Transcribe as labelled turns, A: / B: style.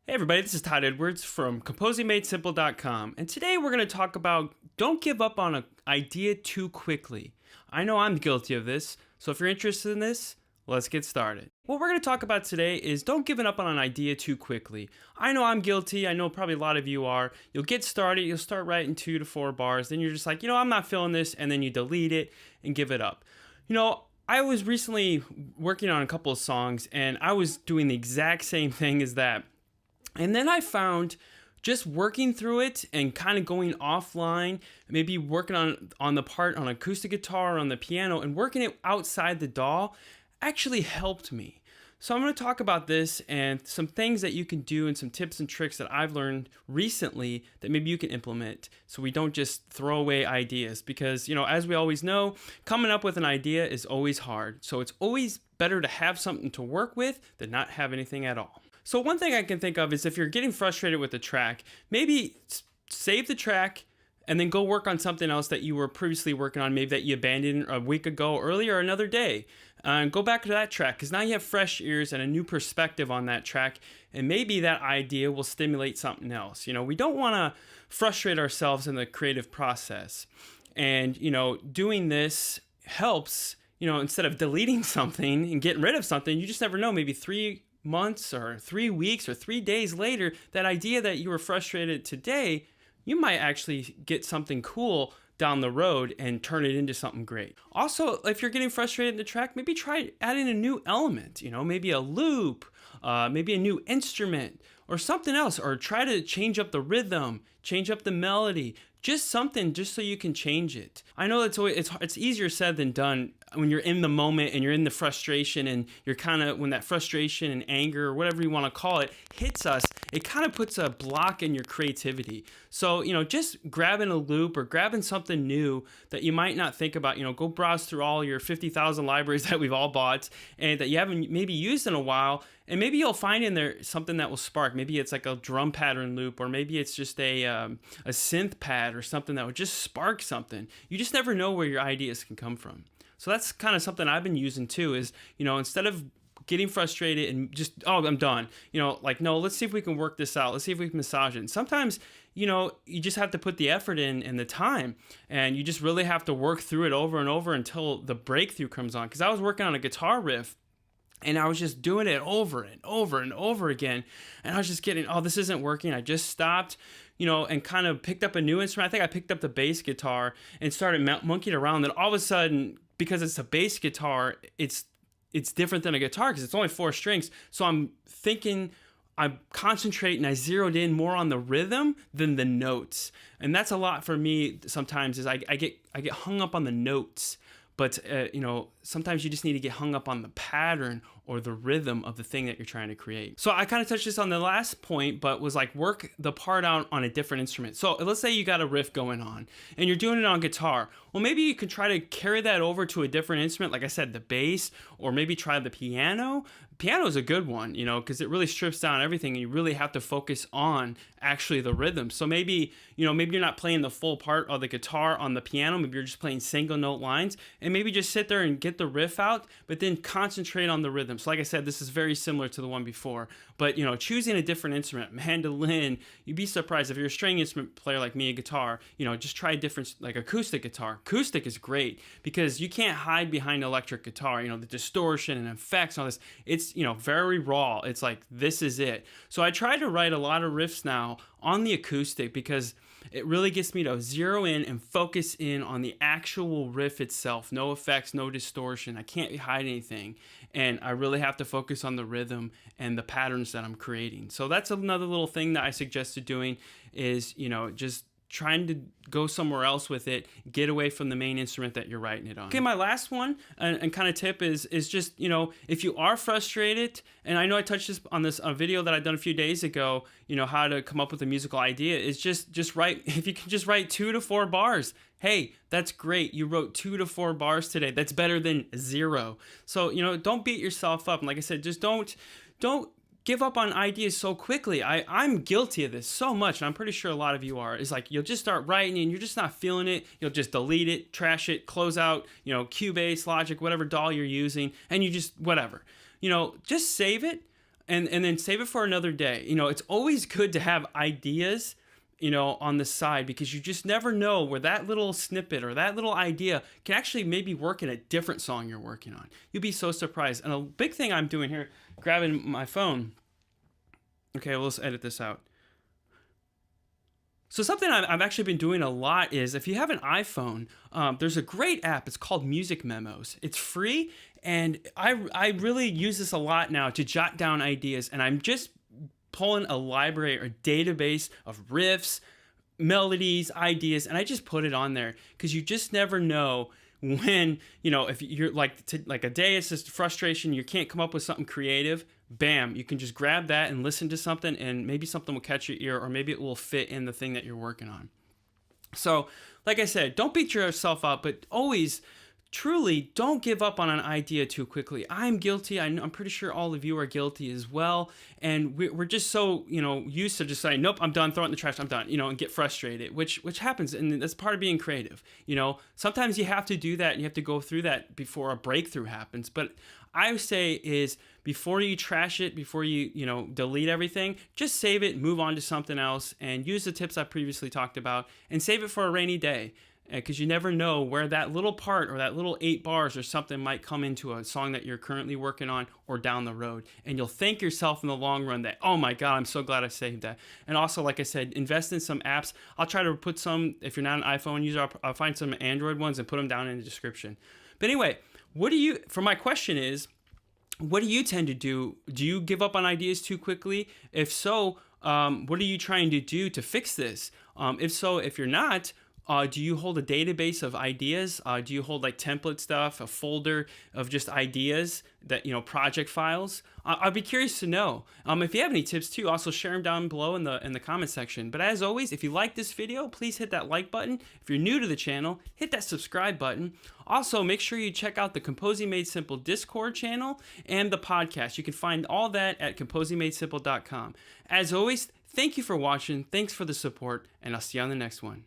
A: Hey everybody, this is Todd Edwards from ComposingMadeSimple.com, and today we're going to talk about don't give up on an idea too quickly. I know I'm guilty of this, so if you're interested in this, let's get started. What we're going to talk about today is don't give up on an idea too quickly. I know I'm guilty, I know probably a lot of you are. You'll get started, you'll start writing 2 to 4 bars, then you're just like, I'm not feeling this, and then you delete it and give it up. I was recently working on a couple of songs, and I was doing the exact same thing as that. And then I found just working through it and kind of going offline, maybe working on the part on acoustic guitar or on the piano and working it outside the DAW actually helped me. So I'm going to talk about this and some things that you can do and some tips and tricks that I've learned recently that maybe you can implement so we don't just throw away ideas because, as we always know, coming up with an idea is always hard. So it's always better to have something to work with than not have anything at all. So one thing I can think of is if you're getting frustrated with the track, maybe save the track and then go work on something else that you were previously working on, maybe that you abandoned a week ago, earlier, or another day. And go back to that track because now you have fresh ears and a new perspective on that track, and maybe that idea will stimulate something else. We don't want to frustrate ourselves in the creative process. And, doing this helps, instead of deleting something and getting rid of something, you just never know, maybe 3 months or 3 weeks or 3 days later, that idea that you were frustrated today, you might actually get something cool down the road and turn it into something great. Also, if you're getting frustrated in the track, maybe try adding a new element, maybe a loop, maybe a new instrument or something else, or try to change up the rhythm, change up the melody, just something just so you can change it. I know it's easier said than done when you're in the moment and you're in the frustration and you're when that frustration and anger or whatever you want to call it hits us, it kind of puts a block in your creativity. So, just grabbing a loop or grabbing something new that you might not think about, go browse through all your 50,000 libraries that we've all bought and that you haven't maybe used in a while, and maybe you'll find in there something that will spark. Maybe it's like a drum pattern loop, or maybe it's just a synth pad or something that would just spark something. You just never know where your ideas can come from. So that's kind of something I've been using too is, instead of getting frustrated and just, I'm done, no, let's see if we can work this out. Let's see if we can massage it. And sometimes, you just have to put the effort in and the time, and you just really have to work through it over and over until the breakthrough comes on. Because I was working on a guitar riff, and I was just doing it over and over and over again. And I was just getting, this isn't working. I just stopped, and kind of picked up a new instrument. I think I picked up the bass guitar and started monkeying around. Then all of a sudden, because it's a bass guitar, it's different than a guitar because it's only 4 strings. So I'm thinking, I concentrate and I zeroed in more on the rhythm than the notes. And that's a lot for me sometimes is I get hung up on the notes. But, sometimes you just need to get hung up on the pattern or the rhythm of the thing that you're trying to create. So I kind of touched this on the last point, but was like work the part out on a different instrument. So let's say you got a riff going on and you're doing it on guitar. Well, maybe you could try to carry that over to a different instrument. Like I said, the bass, or maybe try the piano. Piano is a good one, because it really strips down everything and you really have to focus on actually the rhythm. So maybe you're not playing the full part of the guitar on the piano. Maybe you're just playing single note lines, and maybe just sit there and get the riff out, but then concentrate on the rhythm. So like I said, this is very similar to the one before, but choosing a different instrument, mandolin, you'd be surprised if you're a string instrument player like me, a guitar, just try a different, like acoustic guitar. Acoustic is great because you can't hide behind electric guitar, the distortion and effects and all this. It's, very raw. It's like, this is it. So I try to write a lot of riffs now on the acoustic because it really gets me to zero in and focus in on the actual riff itself. No effects, no distortion. I can't hide anything. And I really have to focus on the rhythm and the patterns that I'm creating. So that's another little thing that I suggested doing is, just trying to go somewhere else with it, get away from the main instrument that you're writing it on. Okay, my last one and kind of tip is just, if you are frustrated, and I know I touched this on a video that I done a few days ago, how to come up with a musical idea, is just write, if you can just write 2 to 4 bars, hey, that's great. You wrote 2 to 4 bars today. That's better than 0. So, don't beat yourself up. And like I said, just don't give up on ideas so quickly. I'm guilty of this so much, and I'm pretty sure a lot of you are. It's like you'll just start writing and you're just not feeling it. You'll just delete it, trash it, close out, Cubase, Logic, whatever DAW you're using, and you just, whatever. Just save it and then save it for another day. It's always good to have ideas, on the side, because you just never know where that little snippet or that little idea can actually maybe work in a different song you're working on. You'll be so surprised. And a big thing I'm doing here, grabbing my phone. Okay, well, let's edit this out. So something I've actually been doing a lot is, if you have an iPhone, there's a great app. It's called Music Memos. It's free, and I really use this a lot now to jot down ideas, and I'm just pulling a library or database of riffs, melodies, ideas, and I just put it on there, because you just never know when, if you're like a day, it's just frustration, you can't come up with something creative. Bam, you can just grab that and listen to something, and maybe something will catch your ear, or maybe it will fit in the thing that you're working on. So, like I said, don't beat yourself up, but always, truly, don't give up on an idea too quickly. I'm guilty. I'm pretty sure all of you are guilty as well. And we're just so, used to just saying, nope, I'm done, throw it in the trash, I'm done, and get frustrated, which happens. And that's part of being creative. Sometimes you have to do that. And you have to go through that before a breakthrough happens. But I would say is, before you trash it, before you, delete everything, just save it, move on to something else, and use the tips I previously talked about, and save it for a rainy day. Because you never know where that little part or that little 8 bars or something might come into a song that you're currently working on, or down the road. And you'll thank yourself in the long run that, oh my God, I'm so glad I saved that. And also, like I said, invest in some apps. I'll try to put some, if you're not an iPhone user, I'll find some Android ones and put them down in the description. But anyway, for my question is, what do you tend to do? Do you give up on ideas too quickly? If so, what are you trying to do to fix this? If so, if you're not, do you hold a database of ideas? Do you hold like template stuff, a folder of just ideas that, project files? I'd be curious to know. If you have any tips too, also share them down below in the comment section. But as always, if you like this video, please hit that like button. If you're new to the channel, hit that subscribe button. Also, make sure you check out the Composing Made Simple Discord channel and the podcast. You can find all that at composingmadesimple.com. As always, thank you for watching. Thanks for the support, and I'll see you on the next one.